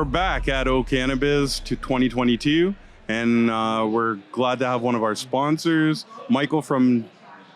We're back at O Cannabis to 2022, and we're glad to have one of our sponsors, Michael from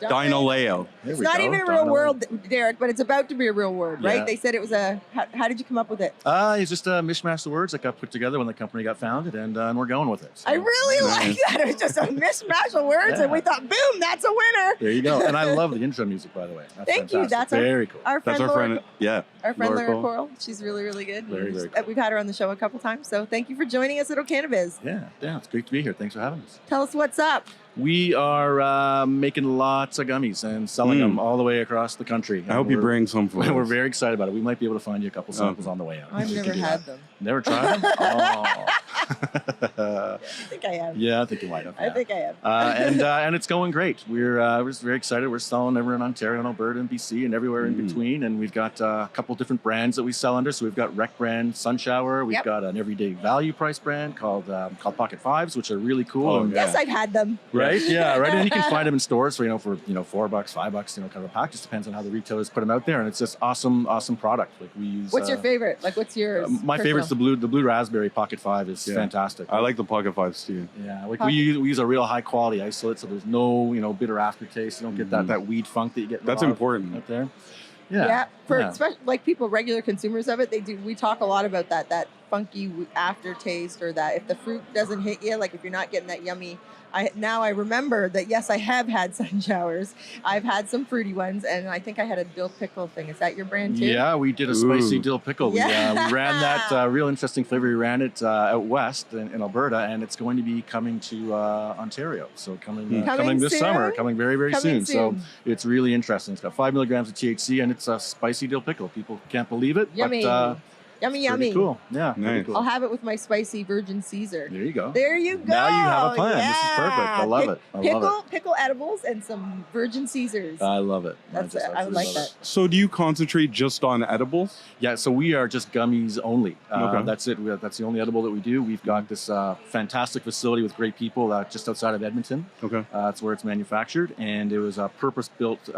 Dynaleo. It's not even a real word, Derek, but it's about to be a real word, right? Yeah. They said it was a. How did you come up with it? It's just a mishmash of words that got put together when the company got founded, and we're going with it. So. I really like that. It was just a mishmash of words, and we thought, boom, that's a winner. There you go. And I love the intro music, by the way. That's Thank you. fantastic. That's very cool. Our friend, That's our Laura, friend. Yeah. Our friend Laura Laura Coral. She's really, really good. Very cool. We've had her on the show a couple times, so thank you for joining us at O Cannabis. Yeah, it's great to be here. Thanks for having us. Tell us what's up. We are making lots of gummies and selling them all the way across the country. I hope you bring some for us. We're very excited about it. We might be able to find you a couple samples on the way out. I've never had them. Never tried them? Oh. I think I have. Yeah, I think you might have. I think I have. And it's going great. We're just very excited. We're selling everywhere in Ontario and Alberta and BC and everywhere in between. And we've got a couple different brands that we sell under. So we've got Rec brand Sunshower. We've got an everyday value price brand called Pocket Fives, which are really cool. Oh, and, Yes, I've had them. Right? Yeah, right. And you can find them in stores for $4, $5, kind of a pack. Just depends on how the retailers put them out there. And it's just awesome product. Like we use. What's your favorite? Like, what's yours? My favorite's the blue raspberry Pocket 5 is fantastic. I like the Pocket Fives too. Yeah, like we use a real high quality isolate, so there's no bitter aftertaste. You don't get that weed funk that you get. That's important out there. Especially like people, regular consumers of it, they do. We talk a lot about that funky aftertaste, or that if the fruit doesn't hit you, like if you're not getting that yummy. I remember that, yes, I have had sun showers. I've had some fruity ones, and I think I had a dill pickle thing. Is that your brand too? Yeah, we did a spicy dill pickle. Yeah. We ran that real interesting flavor. We ran it out west in Alberta, and it's going to be coming to Ontario. So coming this soon? summer, coming very, very Coming soon. So it's really interesting. It's got 5 milligrams of THC, and it's a spicy dill pickle. People can't believe it. Yummy. But, Yummy. Cool. Yeah. Nice. Cool. I'll have it with my spicy virgin Caesar. There you go. There you go. Now you have a plan. Yeah. This is perfect. I love it. Pickle edibles and some virgin Caesars. I love it. I like that. So do you concentrate just on edibles? Yeah, so we are just gummies only. Okay. That's it. That's the only edible that we do. We've got this fantastic facility with great people just outside of Edmonton. Okay. That's where it's manufactured, and it was a purpose-built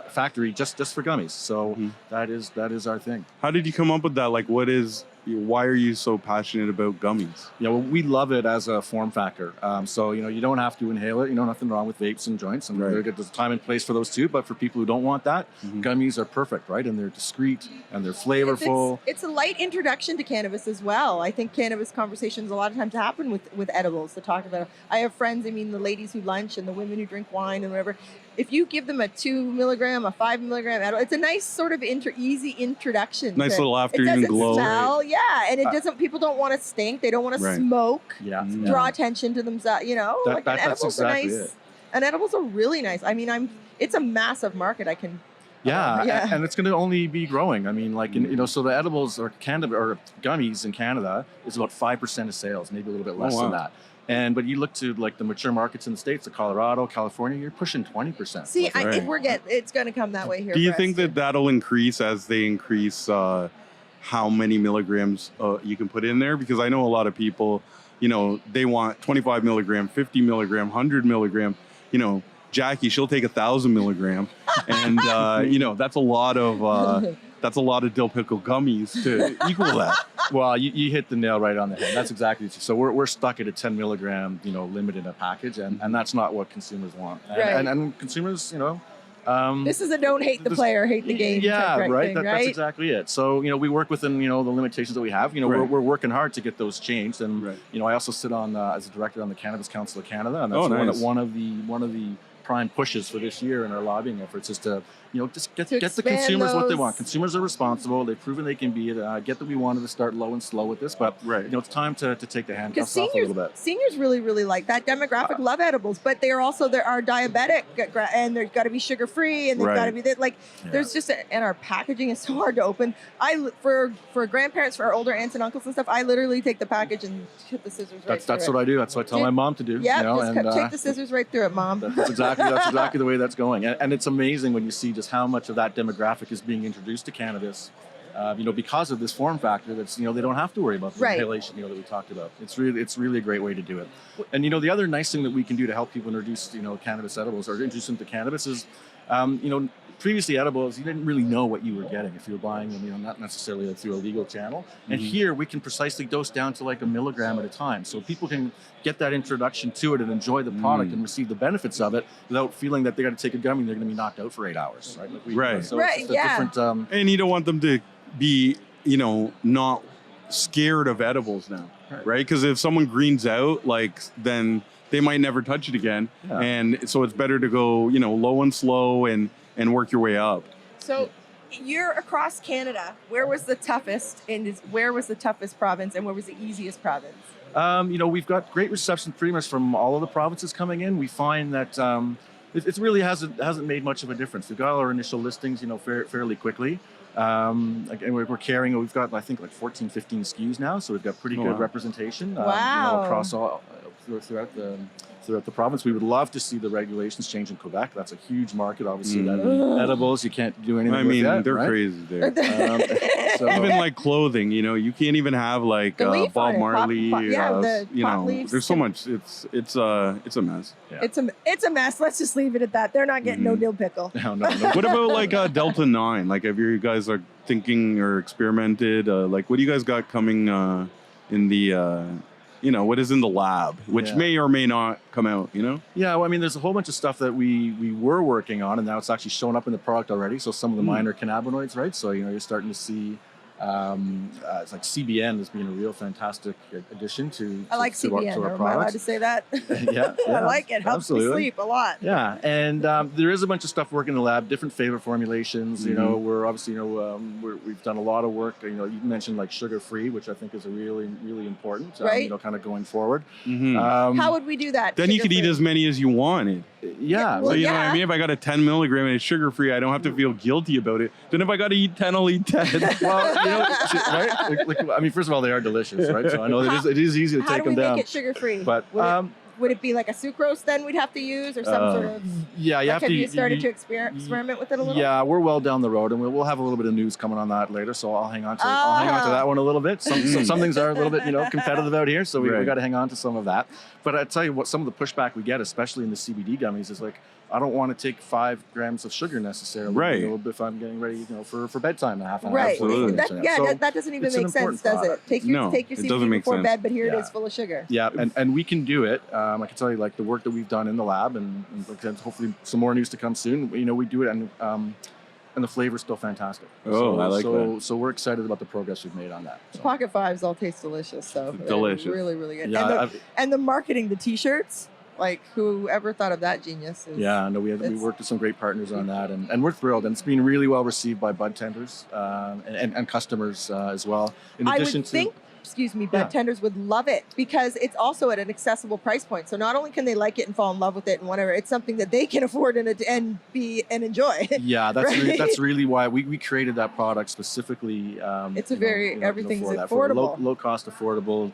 factory just for gummies. So that is our thing. How did you come up with that? Like, why are you so passionate about gummies? Yeah, well, we love it as a form factor. So, you don't have to inhale it. Nothing wrong with vapes and joints. And there's a time and place for those too. But for people who don't want that, gummies are perfect, right? And they're discreet and they're flavorful. It's a light introduction to cannabis as well. I think cannabis conversations a lot of times happen with edibles to talk about. I have friends, the ladies who lunch and the women who drink wine and whatever. If you give them a 2 milligram, a 5 milligram edible, it's a nice sort of easy introduction. Nice little afternoon glow. Smell, and it doesn't. People don't want to stink. They don't want to smoke. Draw attention to themselves. An edible's An edible's are really nice. It's a massive market. And it's going to only be growing. So the edibles or gummies in Canada is about 5% of sales, maybe a little bit less than that. But you look to like the mature markets in the States, like Colorado, California, you're pushing 20%. See, it's going to come that way here. Do you think that'll increase as they increase how many milligrams you can put in there? Because I know a lot of people, they want 25 milligram, 50 milligram, 100 milligram. Jackie, she'll take 1,000 milligram, and that's a lot of dill pickle gummies to equal that. Well, you hit the nail right on the head. That's exactly it. So we're stuck at a 10 milligram, limit in a package, and that's not what consumers want. And consumers, this is a don't hate the player, hate the game. Yeah, right. That's exactly it. So we work within the limitations that we have. We're working hard to get those changed, and I also sit on as a director on the Cannabis Council of Canada, and that's one of the prime pushes for this year in our lobbying efforts is to just get the consumers what they want. Consumers are responsible. They've proven they can be it. I get that we wanted to start low and slow with this, but it's time to take the handcuffs off a little bit. Seniors really, really like that demographic. Love edibles, but they are diabetic, and they've got to be sugar free, and they've got to be There's just and our packaging is so hard to open. For grandparents, for our older aunts and uncles and stuff, I literally take the package and hit the scissors right through it. That's what I do. That's what I tell my mom to do. Yeah, take the scissors right through it, Mom. That's exactly the way that's going, and it's amazing when you see just how much of that demographic is being introduced to cannabis, because of this form factor. That's they don't have to worry about the inhalation, that we talked about. It's really a great way to do it. And the other nice thing that we can do to help people introduce cannabis edibles or introduce them to cannabis is Previously edibles, you didn't really know what you were getting if you were buying them, not necessarily through a legal channel. And here we can precisely dose down to like a milligram at a time. So people can get that introduction to it and enjoy the product and receive the benefits of it without feeling that they got to take a gummy and they're going to be knocked out for 8 hours, right? So it's just a different... and you don't want them to be, not scared of edibles now, right? Because if someone greens out, then they might never touch it again. Yeah. And so it's better to go, low and slow and work your way up. So you're across Canada. Where was the toughest where was the toughest province and where was the easiest province? We've got great reception pretty much from all of the provinces coming in. We find that it really hasn't made much of a difference. We've got all our initial listings, fairly quickly. And we're carrying, we've got, I think, like 14, 15 SKUs now. So we've got pretty good representation across all throughout the province. We would love to see the regulations change in Quebec. That's a huge market. Obviously, edibles, you can't do anything with that. They're crazy there. Even like clothing, you can't even have like Bob Marley. There's so much. It's a mess. Yeah. It's a mess. Let's just leave it at that. They're not getting no dill pickle. No. What about like Delta 9? Like, have you guys are thinking or experimented? What do you guys got coming in the? What is in the lab, which may or may not come out, Yeah, well, there's a whole bunch of stuff that we were working on, and now it's actually shown up in the product already. So some of the minor cannabinoids, right? So, you're starting to see, it's like CBN has been a real fantastic addition to I like CBN. To our Am I allowed to say that? Yeah. I like it. Helps me sleep a lot. Yeah, and there is a bunch of stuff working in the lab, different flavor formulations. We're obviously, we've done a lot of work. You mentioned like sugar-free, which I think is a really, really important, kind of going forward. How would we do that? Then you could eat as many as you wanted. Yeah. So, know what I mean? If I got a 10 milligram and it's sugar-free, I don't have to feel guilty about it. Then if I got to eat 10, I'll eat 10. Well, right? First of all, they are delicious, right? So I know it is easy to take them down. How do we make it sugar-free? But would it be like a sucrose then we'd have to use, or some sort of? Yeah, you have to. Have you started to experiment with it a little? Yeah, we're well down the road, and we'll have a little bit of news coming on that later. So I'll hang on to that one a little bit. Some things are a little bit competitive out here, so we got to hang on to some of that. But I tell you what, some of the pushback we get, especially in the CBD gummies, is like, I don't want to take 5 grams of sugar necessarily. Right. If I'm getting ready, for bedtime, a half an hour. Right. Absolutely. That doesn't even make sense, does it? Take your CBD before bed, but here it is full of sugar. Yeah, and we can do it. I can tell you, like, the work that we've done in the lab, and hopefully some more news to come soon. We do it, and the flavor's still fantastic. I like that. So we're excited about the progress we've made on that. The Pocket Fives all taste delicious, so delicious, really, really good. Yeah, and the marketing, the T-shirts. Like, whoever thought of that genius? We worked with some great partners on that, and we're thrilled. And it's been really well received by bud tenders and customers as well. In addition bud tenders would love it because it's also at an accessible price point. So not only can they like it and fall in love with it and whatever, it's something that they can afford and enjoy. Yeah, that's really why we created that product specifically. It's everything's affordable, low cost, affordable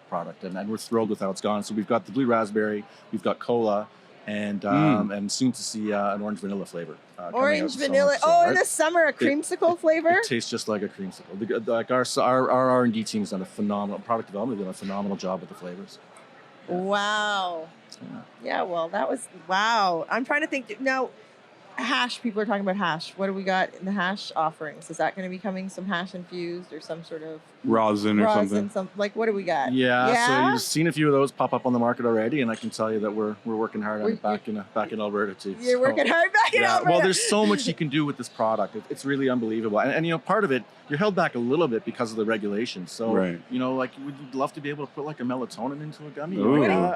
product, and we're thrilled with how it's gone. So we've got the blue raspberry, we've got cola, and soon to see an orange vanilla flavor. Orange vanilla. In the summer, a creamsicle flavor. It tastes just like a creamsicle. Like our R&D team's done a phenomenal product development. They've done a phenomenal job with the flavors. Wow. Yeah. Well, that was wow. I'm trying to think now. Hash. People are talking about hash. What do we got in the hash offerings? Is that going to be coming some hash infused or some sort of rosin or something? What do we got? Yeah. So you've seen a few of those pop up on the market already, and I can tell you that we're working hard on it back in Alberta too. You're working hard back in Alberta. Well, there's so much you can do with this product. It's really unbelievable, and part of it, you're held back a little bit because of the regulations. So would you love to be able to put like a melatonin into a gummy?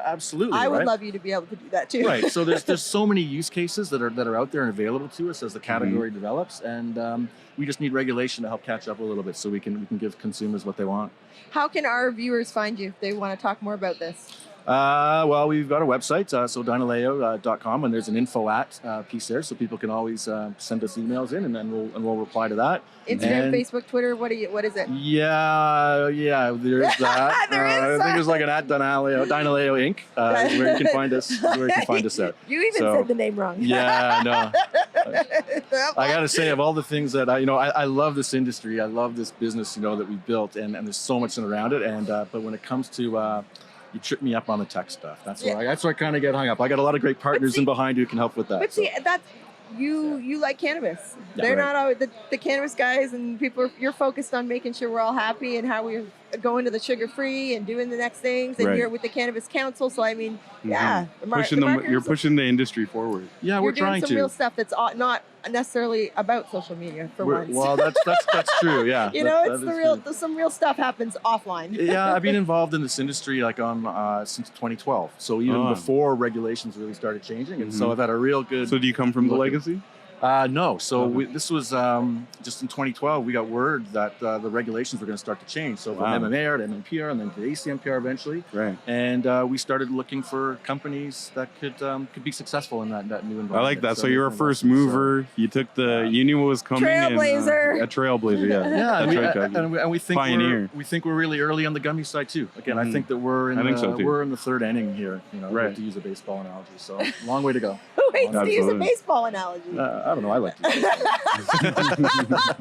Absolutely. I would love you to be able to do that too. Right. So there's so many use cases that are out there and available to us as the category develops, and we just need regulation to help catch up a little bit so we can give consumers what they want. How can our viewers find you if they want to talk more about this? Well, we've got a website, so Dynaleo.com, and there's an info at piece there, so people can always send us emails in, and then we'll reply to that. Instagram, Facebook, Twitter, what is it? Yeah, there is that. I think there's like an at Dynaleo Inc. Where you can find us. Where you can find us out. You even said the name wrong. Yeah, no. I gotta say, of all the things that I love this industry. I love this business, that we've built, and there's so much around it. And but when it comes to you trip me up on the tech stuff. That's where I kind of get hung up. I got a lot of great partners in behind who can help with that. But see, you like cannabis. Yeah, They're right. not always the cannabis guys, and people. You're focused on making sure we're all happy and how we're going to the sugar free and doing the next things. And Right. you're with the Cannabis Council, so I mean, yeah, You're pushing the industry forward. Yeah, you're we're doing trying some to. real stuff that's not necessarily about social media for once. Well, that's true. Yeah, you know, that it's the is real. true. Some real stuff happens offline. Yeah, I've been involved in this industry like on since 2012. So even before regulations really started changing, and so I've had a real good. So do you come from the legacy? No. So this was just in 2012. We got word that the regulations were going to start to change. So from MMAR to MMPR and then to ACMPR eventually. Right. And we started looking for companies that could be successful in that new environment. I like that. So you're a first mover. You took you knew what was coming. Trailblazer. A trailblazer. Yeah. And we think Pioneer. we think we're really early on the gummy side too. Again, I think that we're in the third inning here. You know, to use a baseball analogy. So long way to go. Who hates to use a baseball analogy? I don't know. I like to.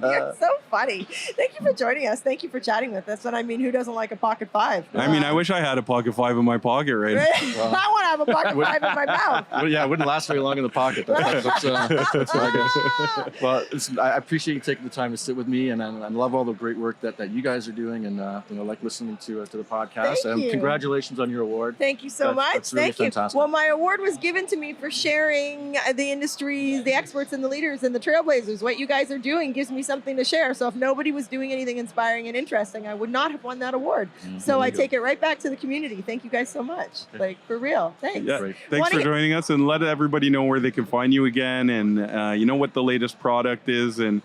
You're so funny. Thank you for joining us. Thank you for chatting with us. And I mean, who doesn't like a pocket five? I mean, I wish I had a pocket five in my pocket right now. Well, I want to have a pocket five in my mouth. Well, yeah, it wouldn't last very long in the pocket. That's what I guess. Well, I appreciate you taking the time to sit with me, and I love all the great work that you guys are doing, and like listening to the podcast. Thank you. Congratulations on your award. Thank you so much. That's really fantastic. Well, my award was given to me for sharing the industries, the experts, and the leaders and the trailblazers. What you guys are doing gives me something to share. So if nobody was doing anything inspiring and interesting, I would not have won that award. So I take it right back to the community. Thank you guys so much. Like, for real. Thanks. Yeah. Thanks for joining us, and let everybody know where they can find you again, and you know what the latest product is, and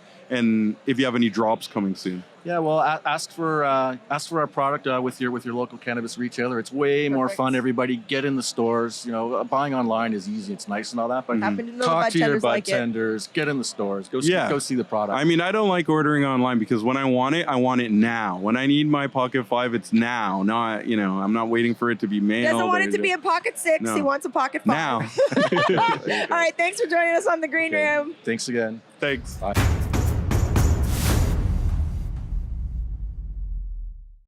if you have any drops coming soon. Yeah, well, ask for our product with your local cannabis retailer. It's way more fun. Everybody get in the stores. You know, buying online is easy. It's nice and all that, but talk to your budtenders. Get in the stores. Go see the product. I mean, I don't like ordering online because when I want it now. When I need my pocket five, it's now. Not, I'm not waiting for it to be mailed. He doesn't want it to be a pocket six. No. He wants a pocket five. Now. All right, thanks for joining us on the Green Room. Thanks again. Thanks. Bye.